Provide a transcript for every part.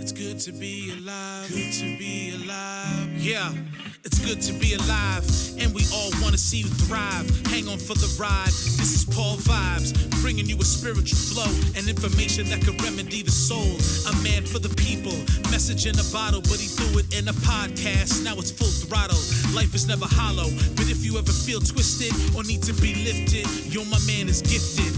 It's good to be alive, good to be alive. Yeah, it's good to be alive, and we all want to see you thrive. Hang on for the ride. This is Paul Vibes, bringing you a spiritual flow and information that can remedy the soul. A man for the people, message in a bottle, but he threw it in a podcast. Now it's full throttle. Life is never hollow, but if you ever feel twisted or need to be lifted, yo, my man is gifted.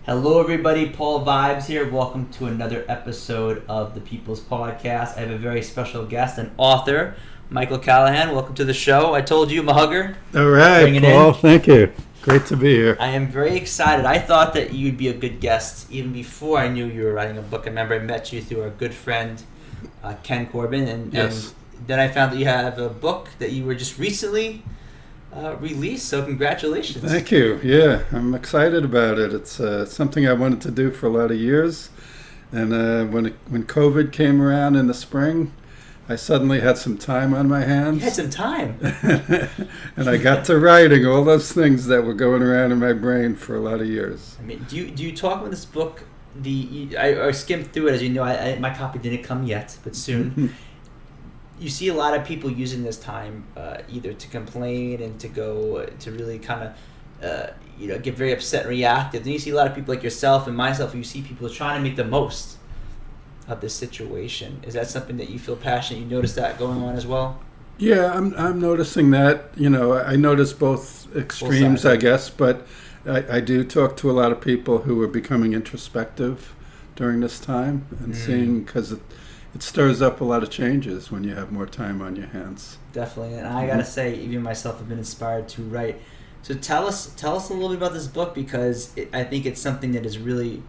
Hello everybody, Paul Vibes here. Welcome to another episode of the People's Podcast. I have a very special guest, an author, Michael Callahan. Welcome to the show. I told you I'm a hugger. All right, Paul, thank you. Great to be here. I am very excited. I thought that you'd be a good guest even before I knew you were writing a book. I remember I met you through our good friend, Ken Corbin, and then I found that you have a book that you were just recently released, so congratulations. Thank you. Yeah, I'm excited about it. It's something I wanted to do for a lot of years, and when COVID came around in the spring, I suddenly had some time on my hands. You had some time. And I got to writing all those things that were going around in my brain for a lot of years. I mean, do you talk about this book? I skimmed through it, as you know. My copy didn't come yet, but soon. You see a lot of people using this time either to complain and to go to really kind of get very upset and reactive. Then you see a lot of people like yourself and myself. You see people trying to make the most of this situation. Is that something that you feel passionate? You notice that going on as well? Yeah, I'm noticing that. You know, I notice both extremes, I guess, but I do talk to a lot of people who are becoming introspective during this time and seeing, because it stirs up a lot of changes when you have more time on your hands. Definitely, and I gotta say, even myself have been inspired to write. So tell us a little bit about this book, because I think it's something that is really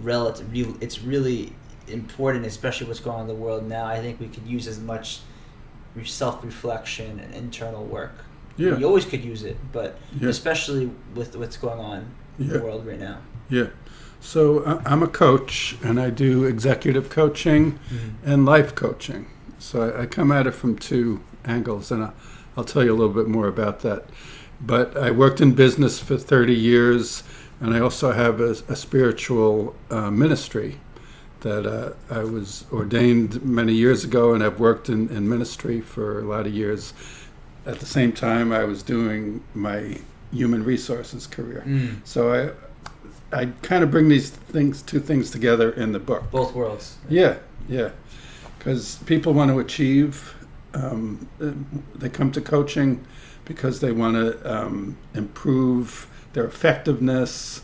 relative. It's really important, especially what's going on in the world now. I think we could use as much self-reflection and internal work. Yeah. We always could use it, but especially with what's going on in the world right now. Yeah. So I'm a coach, and I do executive coaching and life coaching. So I come at it from two angles, and I'll tell you a little bit more about that. But I worked in business for 30 years, and I also have a spiritual ministry that I was ordained many years ago, and I've worked in ministry for a lot of years. At the same time, I was doing my human resources career. So I kind of bring these two things together in the book. Both worlds. Yeah. Because people want to achieve. They come to coaching because they want to improve their effectiveness.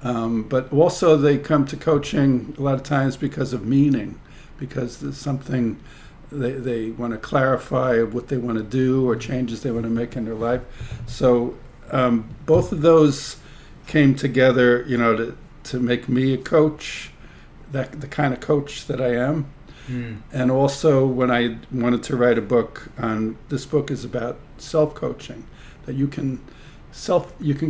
But also they come to coaching a lot of times because of meaning, because there's something they want to clarify what they want to do or changes they want to make in their life. So both of those came together, to make me a coach, the kind of coach that I am. And also, when I wanted to write a book on, this book is about self-coaching, that you can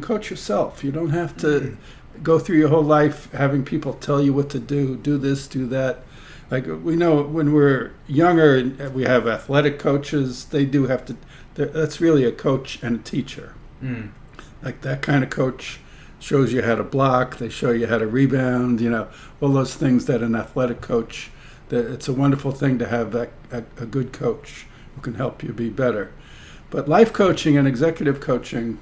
coach yourself. You don't have to go through your whole life having people tell you what to do this, do that. Like, we know when we're younger, we have athletic coaches. They do have to, that's really a coach and a teacher. Like, that kind of coach shows you how to block, they show you how to rebound, all those things that an athletic coach, it's a wonderful thing to have a good coach who can help you be better. But life coaching and executive coaching,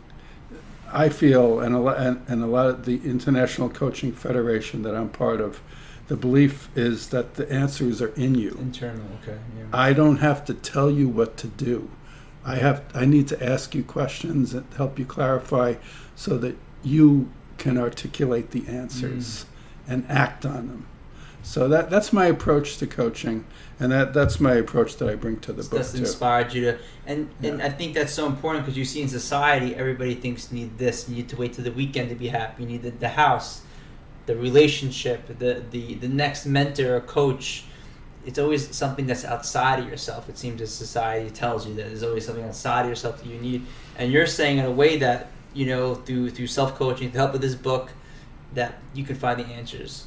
I feel, and a lot of the International Coaching Federation that I'm part of, the belief is that the answers are in you. Internal, okay. Yeah. I don't have to tell you what to do. I need to ask you questions and help you clarify so that you can articulate the answers and act on them. So that's my approach to coaching, and that's my approach that I bring to the book that's too. Inspired you to, and I think that's so important, because you see in society, everybody thinks you need this, you need to wait till the weekend to be happy, you need the house, the relationship, the next mentor or coach. It's always something that's outside of yourself. It seems as society tells you that there's always something outside of yourself that you need, and you're saying in a way that, through self-coaching, with the help of this book, that you can find the answers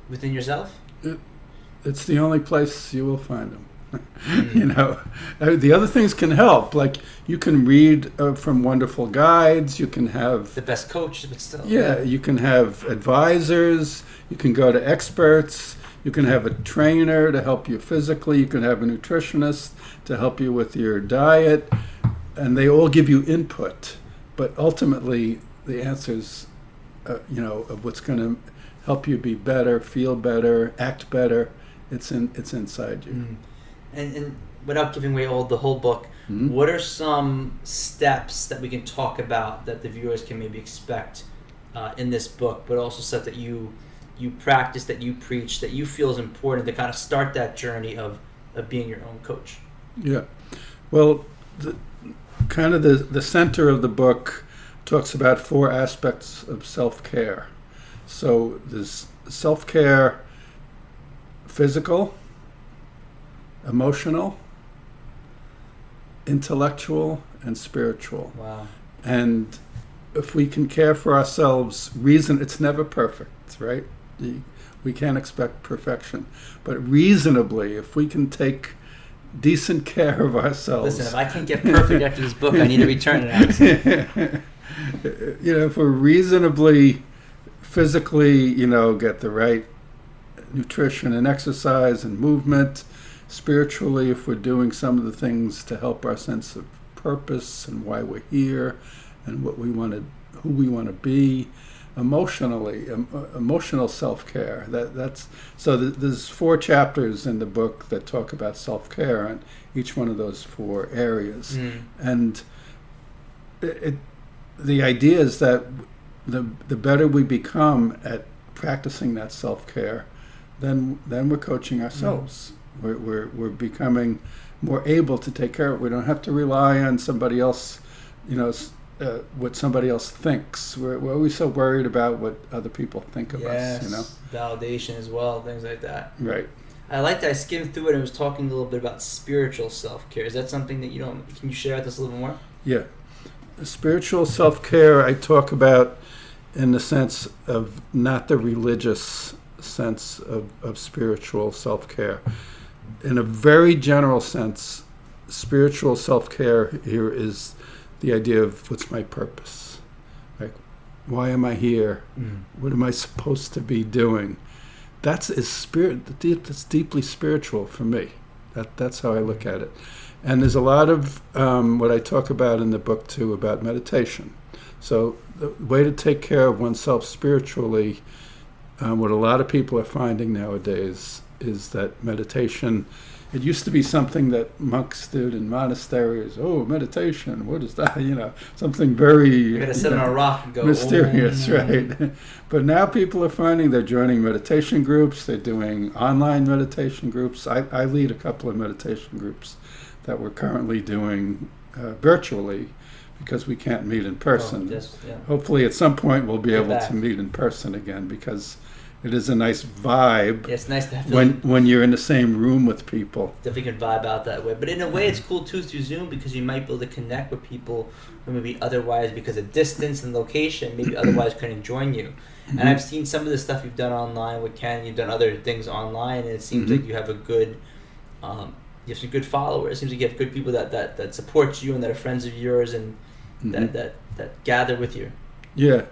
within yourself. It's the only place you will find them. You know, the other things can help. Like you can read from wonderful guides. You can have the best coach, but still. Yeah, you can have advisors. You can go to experts. You can have a trainer to help you physically. You can have a nutritionist to help you with your diet, and they all give you input. But ultimately, the answers, of what's going to help you be better, feel better, act better, it's inside you. Mm. And without giving away the whole book, what are some steps that we can talk about that the viewers can maybe expect in this book, but also stuff that you practice, that you preach, that you feel is important to kind of start that journey of being your own coach? Yeah. Well, the center of the book talks about 4 aspects of self-care. So there's self-care: physical, emotional, intellectual, and spiritual. Wow. And if we can care for ourselves, it's never perfect, right? We can't expect perfection. But reasonably, if we can take decent care of ourselves. Listen, if I can't get perfect after this book, I need to return it. If we're reasonably physically, get the right nutrition and exercise and movement, spiritually, if we're doing some of the things to help our sense of purpose and why we're here and what we want to, who we want to be, emotionally, emotional self-care. There's 4 chapters in the book that talk about self-care on each one of those 4 areas. And the idea is that the better we become at practicing that self-care, then we're coaching ourselves. We're becoming more able to take care of it. We don't have to rely on somebody else, what somebody else thinks. We're always so worried about what other people think of us. Validation as well, things like that. Right. I liked that. I skimmed through it and was talking a little bit about spiritual self-care. Is that something that can you share with us a little more? Yeah. Spiritual self-care I talk about in the sense of not the religious sense of spiritual self-care. In a very general sense, spiritual self-care here is the idea of what's my purpose? Like, why am I here? What am I supposed to be doing? That's deeply spiritual for me. That's how I look at it. And there's a lot of what I talk about in the book too about meditation. So the way to take care of oneself spiritually, what a lot of people are finding nowadays is that meditation, it used to be something that monks did in monasteries. Oh, meditation, what is that? Something very you gotta sit on a rock and go mysterious, right? But now people are finding they're joining meditation groups, they're doing online meditation groups. I lead a couple of meditation groups that we're currently doing virtually because we can't meet in person. Hopefully at some point we'll be able to meet in person again, because it is a nice vibe. Yeah, it's nice to have when you're in the same room with people. Definitely can vibe out that way. But in a way, it's cool too through Zoom, because you might be able to connect with people who maybe otherwise, because of distance and location, maybe otherwise couldn't join you. And I've seen some of the stuff you've done online with Ken. You've done other things online, and it seems like you have you have some good followers. It seems like you have good people that support you and that are friends of yours and that gather with you. Yeah.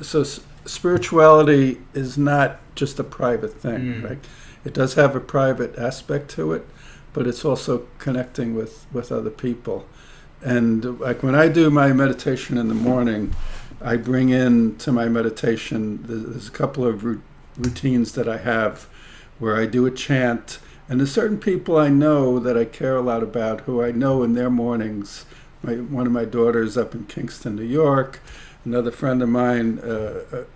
So spirituality is not just a private thing. Right? It does have a private aspect to it, but it's also connecting with other people. And like when I do my meditation in the morning, I bring in to my meditation, there's a couple of routines that I have where I do a chant. And there's certain people I know that I care a lot about, who I know in their mornings. One of my daughters up in Kingston, New York. Another friend of mine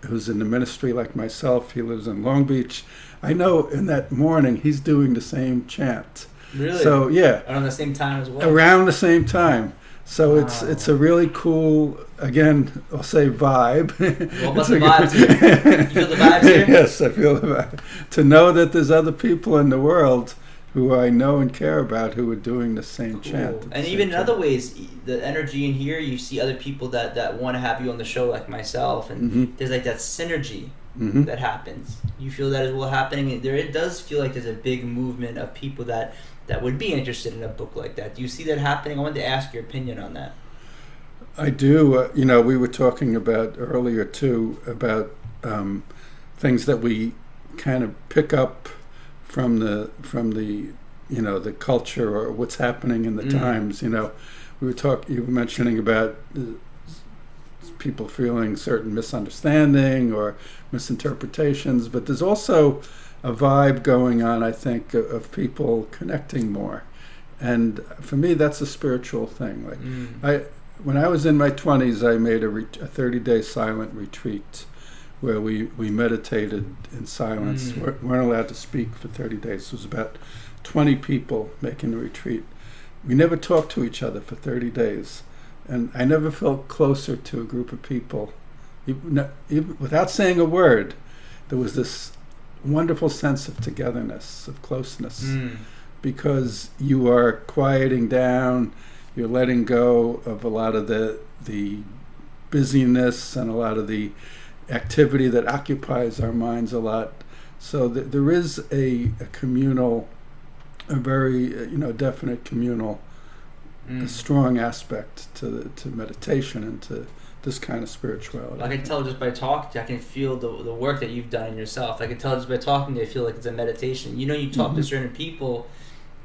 who's in the ministry like myself, he lives in Long Beach. I know in that morning he's doing the same chant. Really? So yeah. Around the same time as well? Around the same time. So it's a really cool, again, I'll say vibe. What about the vibes here? You feel the vibes here? Yes, I feel the vibe. To know that there's other people in the world who I know and care about who are doing the same chant. And even in other ways, the energy in here, you see other people that want to have you on the show, like myself, and there's like that synergy that happens. You feel that as well happening. It does feel like there's a big movement of people that that would be interested in a book like that. Do you see that happening? I wanted to ask your opinion on that. I do. We were talking about earlier too about things that we kind of pick up from the the culture or what's happening in the times. You were mentioning about people feeling certain misunderstanding or misinterpretations, but there's also a vibe going on, I think, of people connecting more. And for me, that's a spiritual thing. When I was in my 20s, I made a 30-day silent retreat where we meditated in silence. Weren't allowed to speak for 30 days. It was about 20 people making the retreat. We never talked to each other for 30 days. And I never felt closer to a group of people. Even without saying a word, there was this wonderful sense of togetherness, of closeness, because you are quieting down, you're letting go of a lot of the busyness and a lot of the activity that occupies our minds a lot. So there is a communal, a very definite communal, a strong aspect to meditation and to this kind of spirituality. I can tell just by talking, I can feel the work that you've done in yourself. I can tell just by talking to you, I feel like it's a meditation. You talk to certain people,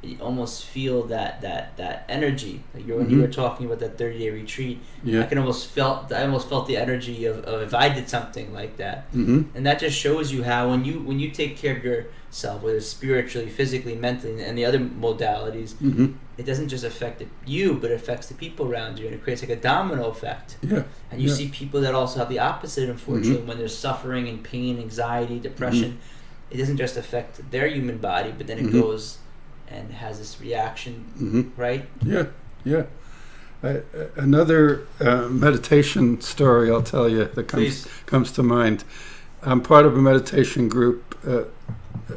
you almost feel that energy. When you were talking about that 30-day retreat, I almost felt the energy of if I did something like that. And that just shows you how when you take care of yourself, whether it's spiritually, physically, mentally, and the other modalities, it doesn't just affect you, but it affects the people around you, and it creates like a domino effect. And you see people that also have the opposite, unfortunately, when there's suffering and pain, anxiety, depression. It doesn't just affect their human body, but then it goes and has this reaction, right? Another meditation story I'll tell you that comes to mind. I'm part of a meditation group,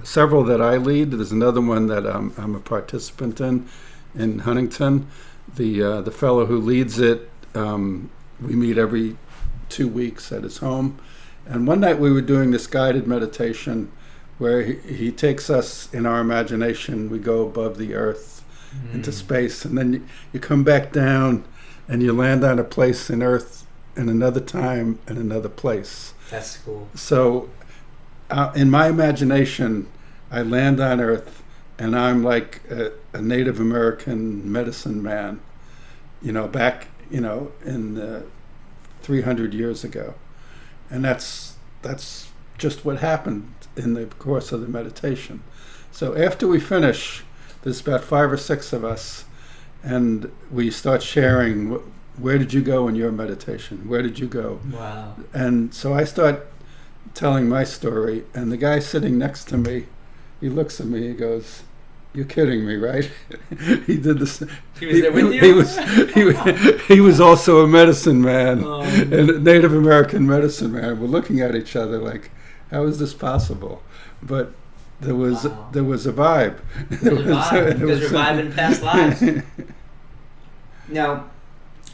several that I lead. There's another one that I'm a participant in Huntington. The fellow who leads it, we meet every 2 weeks at his home. And one night we were doing this guided meditation where he takes us in our imagination. We go above the earth into space, and then you come back down and you land on a place in earth in another time and another place. That's cool. So in my imagination, I land on earth and I'm like a Native American medicine man, back, in 300 years ago. And that's just what happened in the course of the meditation. So after we finish, there's about 5 or 6 of us, and we start sharing, where did you go in your meditation? Where did you go? Wow. And so I start telling my story, and the guy sitting next to me, he looks at me, he goes, "You're kidding me, right?" He did this. He was there with you? He was also a medicine man, and a Native American medicine man. We're looking at each other like, how is this possible? But there was a vibe. Because you're vibing past lives. Now,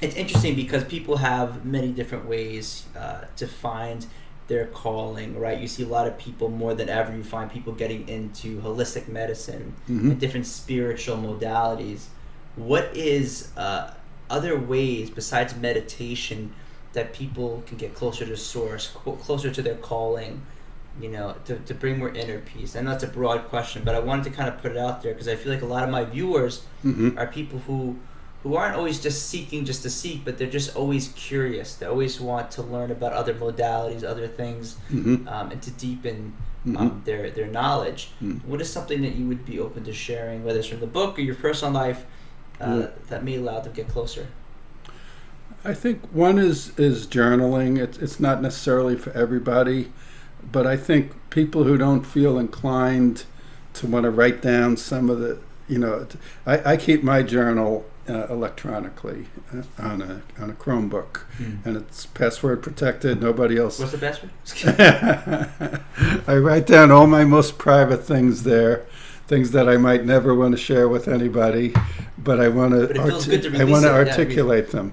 it's interesting because people have many different ways to find their calling, right? You see a lot of people, more than ever, you find people getting into holistic medicine and different spiritual modalities. What is other ways besides meditation that people can get closer to source, closer to their calling, to bring more inner peace? I know that's a broad question, but I wanted to kind of put it out there because I feel like a lot of my viewers are people who aren't always just seeking just to seek, but they're just always curious. They always want to learn about other modalities, other things, and to deepen their knowledge. What is something that you would be open to sharing, whether it's from the book or your personal life, that may allow them to get closer? I think one is journaling. It's not necessarily for everybody, but I think people who don't feel inclined to want to write down some of the, I keep my journal electronically on a Chromebook, and it's password protected. Nobody else. What's the password? I write down all my most private things there, things that I might never want to share with anybody, but I want to articulate them.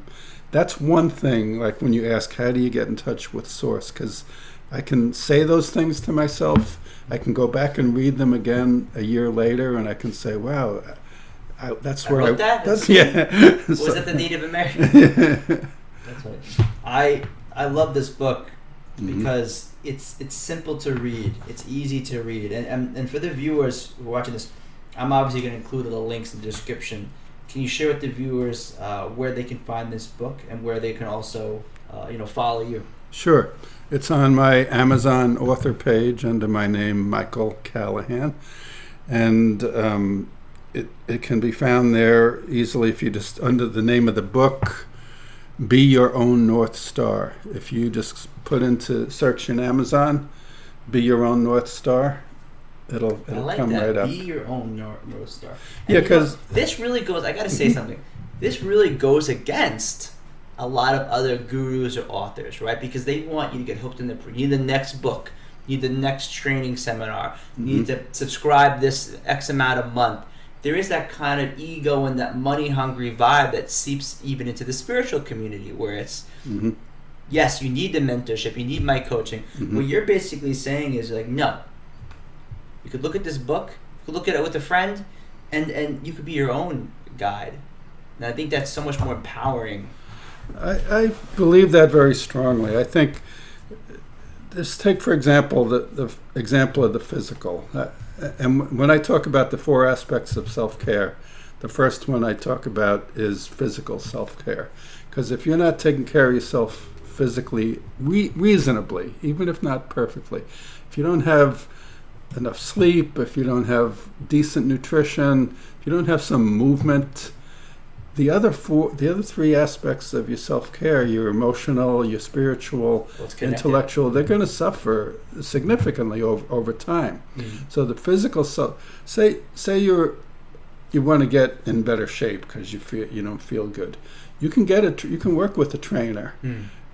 That's one thing. Like when you ask, how do you get in touch with source? Because I can say those things to myself. I can go back and read them again a year later, and I can say, wow, That's I where wrote that? That's yeah. Was it the Native American? That's right. I love this book because it's simple to read. It's easy to read, and for the viewers who are watching this, I'm obviously going to include the links in the description. Can you share with the viewers where they can find this book and where they can also follow you? Sure. It's on my Amazon author page under my name, Michael Callahan. And it can be found there easily if you just, under the name of the book, Be Your Own North Star. If you just put into search in Amazon, Be Your Own North Star, it'll like come that. right up. Be your own North Star. And yeah, because this really goes, I got to say something. This really goes against a lot of other gurus or authors, right? Because they want you to get hooked in you need the next book, you need the next training seminar, you need to subscribe this X amount a month. There is that kind of ego and that money-hungry vibe that seeps even into the spiritual community, where it's, yes, you need the mentorship, you need my coaching. What you're basically saying is like, no. You could look at this book, you could look at it with a friend, and you could be your own guide. And I think that's so much more empowering. I believe that very strongly. I think, just take for example the example of the physical. And when I talk about the 4 aspects of self-care, the first one I talk about is physical self-care. Because if you're not taking care of yourself physically reasonably, even if not perfectly, if you don't have enough sleep, if you don't have decent nutrition, if you don't have some movement, the other 3 aspects of your self-care, your emotional, your spiritual, intellectual, they're going to suffer significantly over time. So the physical say you want to get in better shape because you don't feel good. You can work with a trainer,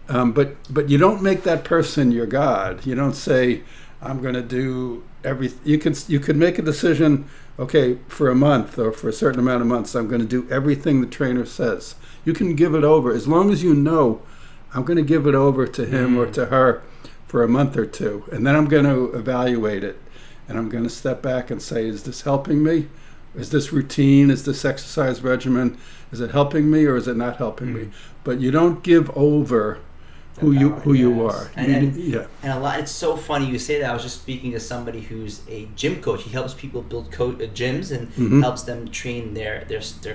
but you don't make that person your God. You don't say, I'm going to do everything. You could make a decision. Okay, for a month or for a certain amount of months, I'm going to do everything the trainer says. You can give it over as long as you know I'm going to give it over to him or to her for a month or 2, and then I'm going to evaluate it, and I'm going to step back and say, is this helping me? Is this routine? Is this exercise regimen? Is it helping me or is it not helping me? But you don't give over who you are. And a lot. It's so funny you say that. I was just speaking to somebody who's a gym coach. He helps people build gyms and helps them train their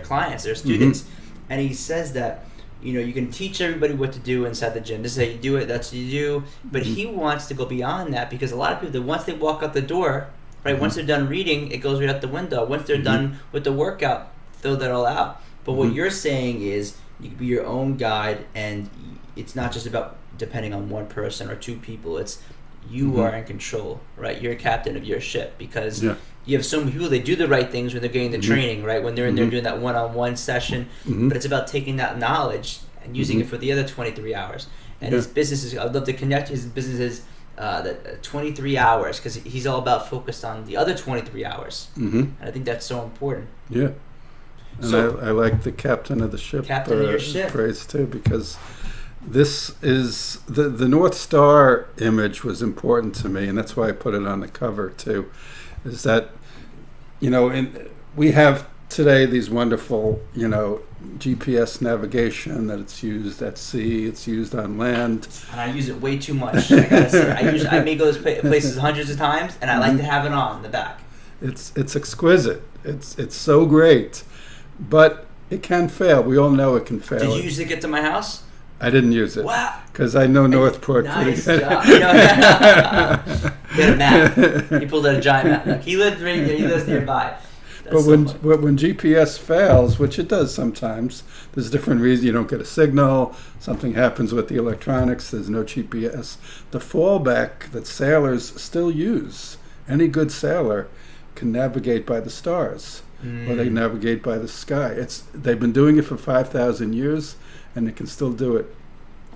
clients, their students. And he says that you can teach everybody what to do inside the gym. This is how you do it. That's what you do. But he wants to go beyond that, because a lot of people, once they walk out the door, right, once they're done reading, it goes right out the window. Once they're done with the workout, throw that all out. But what you're saying is you can be your own guide, and it's not just about depending on one person or 2 people. It's you are in control, right? You're a captain of your ship, because you have so many people, they do the right things when they're getting the training, right? When they're in there doing that one-on-one session. But it's about taking that knowledge and using it for the other 23 hours. And his businesses, I'd love to connect his businesses that 23 hours, because he's all about focused on the other 23 hours. And I think that's so important. Yeah. And so, I like the captain of the ship, captain of your ship phrase too, because this is the North Star image was important to me, and that's why I put it on the cover too. Is that we have today these wonderful GPS navigation that it's used at sea, it's used on land, and I use it way too much. I gotta say, I may go to places hundreds of times, and I like to have it on in the back. It's exquisite. It's so great, but it can fail. We all know it can fail. Did you use it to get to my house? I didn't use it. Wow. Because I know Northport pretty Nice good. job. He had a map. He pulled out a giant map. Look, he lives nearby. But when GPS fails, which it does sometimes, there's different reasons. You don't get a signal, something happens with the electronics, there's no GPS. The fallback that sailors still use, any good sailor can navigate by the stars, or they navigate by the sky. They've been doing it for 5,000 years, and they can still do it.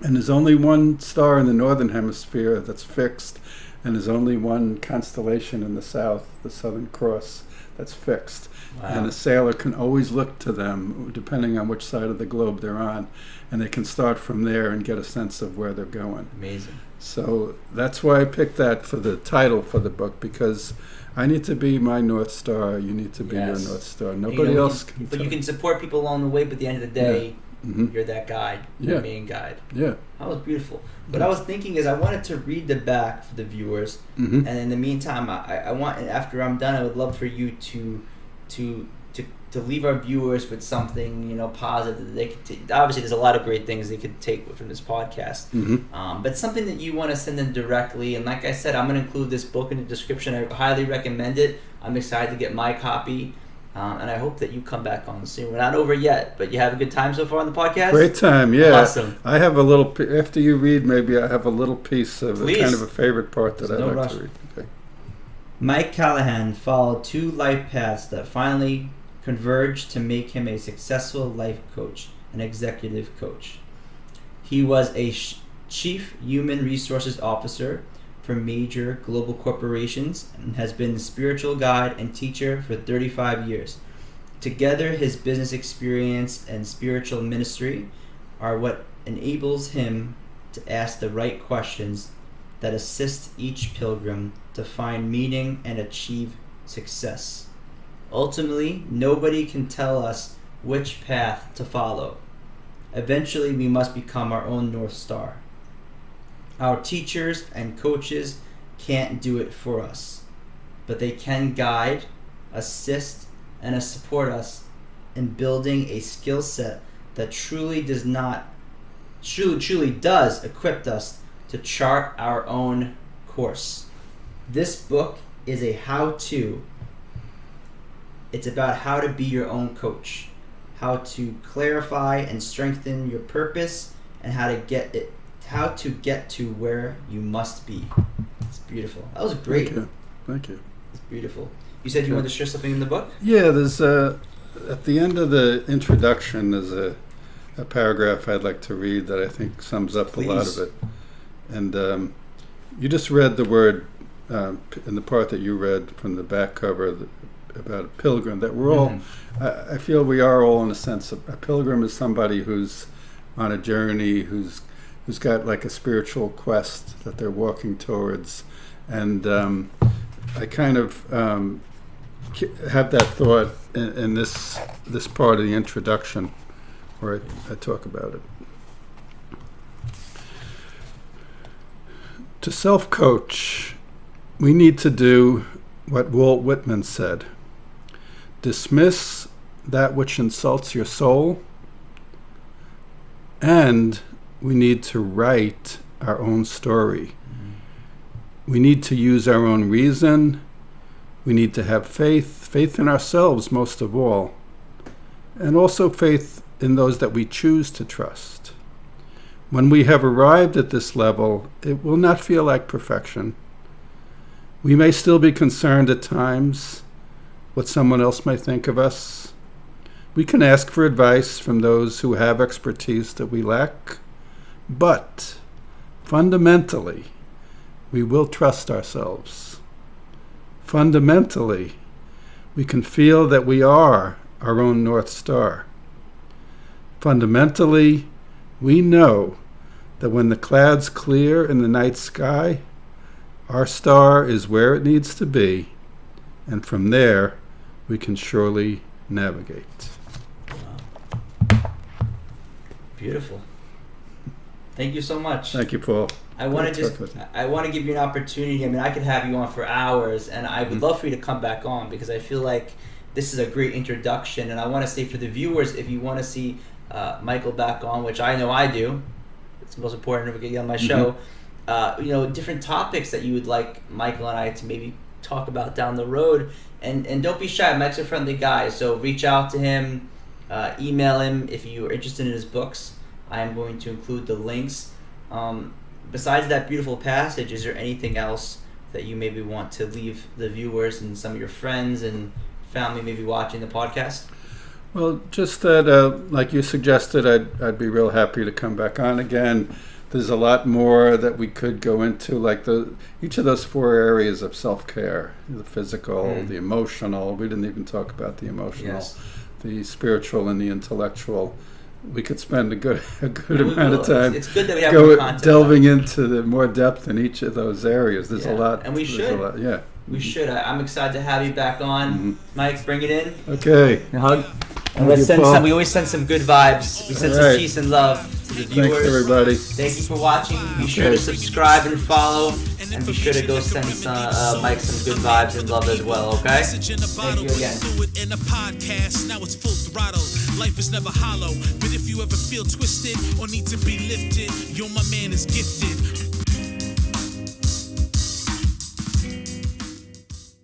And there's only one star in the northern hemisphere that's fixed, and there's only one constellation in the south, the Southern Cross, that's fixed. And a sailor can always look to them, depending on which side of the globe they're on, and they can start from there and get a sense of where they're going. Amazing. So that's why I picked that for the title for the book, because I need to be my North Star. You need to be your North Star. Nobody else can. But you can support people along the way, but at the end of the day, you're that guide, your main guide. Yeah. That was beautiful. What I was thinking is I wanted to read the back for the viewers, and in the meantime, I want, after I'm done, I would love for you to leave our viewers with something, positive that they could take. Obviously, there's a lot of great things they could take from this podcast, but something that you want to send them directly. And like I said, I'm going to include this book in the description. I highly recommend it. I'm excited to get my copy, and I hope that you come back on soon. We're not over yet, but you have a good time so far on the podcast? Great time, yeah. Awesome. I have a little, after you read, maybe I have a little piece of Please. kind of a favorite part that There's I'd no like rush. to read. Okay. Mike Callahan followed 2 life paths that finally converged to make him a successful life coach, an executive coach. He was a chief human resources officer for major global corporations and has been a spiritual guide and teacher for 35 years. Together, his business experience and spiritual ministry are what enables him to ask the right questions that assist each pilgrim to find meaning and achieve success. Ultimately, nobody can tell us which path to follow. Eventually, we must become our own North Star. Our teachers and coaches can't do it for us, but they can guide, assist, and support us in building a skill set that truly does equip us to chart our own course. This book is a how-to. It's about how to be your own coach, how to clarify and strengthen your purpose, and how to get to where you must be. It's beautiful. That was great. Thank you. It's beautiful. You said you wanted to share something in the book? Yeah, there's at the end of the introduction, there's a paragraph I'd like to read that I think sums up Please. a lot of it. And you just read the word in the part that you read from the back cover about a pilgrim, that we're all, I feel we are all, in a sense, a pilgrim is somebody who's on a journey, who's got like a spiritual quest that they're walking towards. And I kind of have that thought in this part of the introduction where I talk about it. To self-coach, we need to do what Walt Whitman said. Dismiss that which insults your soul, and we need to write our own story. We need to use our own reason. We need to have faith in ourselves most of all, and also faith in those that we choose to trust. When we have arrived at this level, it will not feel like perfection. We may still be concerned at times what someone else may think of us. We can ask for advice from those who have expertise that we lack, but fundamentally, we will trust ourselves. Fundamentally, we can feel that we are our own North Star. Fundamentally, we know that when the clouds clear in the night sky, our star is where it needs to be, and from there, we can surely navigate. Wow. Beautiful. Thank you so much. Thank you, Paul. I want to give you an opportunity. I mean, I could have you on for hours, and I would love for you to come back on, because I feel like this is a great introduction. And I want to say for the viewers, if you want to see Michael back on, which I know I do, it's the most important to get you on my show. Different topics that you would like Michael and I to maybe talk about down the road. And don't be shy. Mike's a friendly guy, so reach out to him, email him if you are interested in his books. I am going to include the links. Besides that beautiful passage, is there anything else that you maybe want to leave the viewers and some of your friends and family maybe watching the podcast? Well, just that, like you suggested, I'd be real happy to come back on again. there's a lot more that we could go into, like each of those 4 areas of self-care: the physical, the emotional. We didn't even talk about the emotional, the spiritual, and the intellectual. We could spend a good amount of time. It's good that we have more content, delving into the more depth in each of those areas. There's a lot, and we should. We should. I'm excited to have you back on, Mike. Bring it in. Okay. Hug. And let's send some. We always send some good vibes. We send some peace and love to the viewers. Thanks, everybody. Thank you for watching. Be sure to subscribe and follow, and be sure to go send Mike some good vibes and love as well. Okay. Thank you again. In a podcast, now it's full throttle. Life is never hollow, but if you ever feel twisted or need to be lifted, yo, my man is gifted.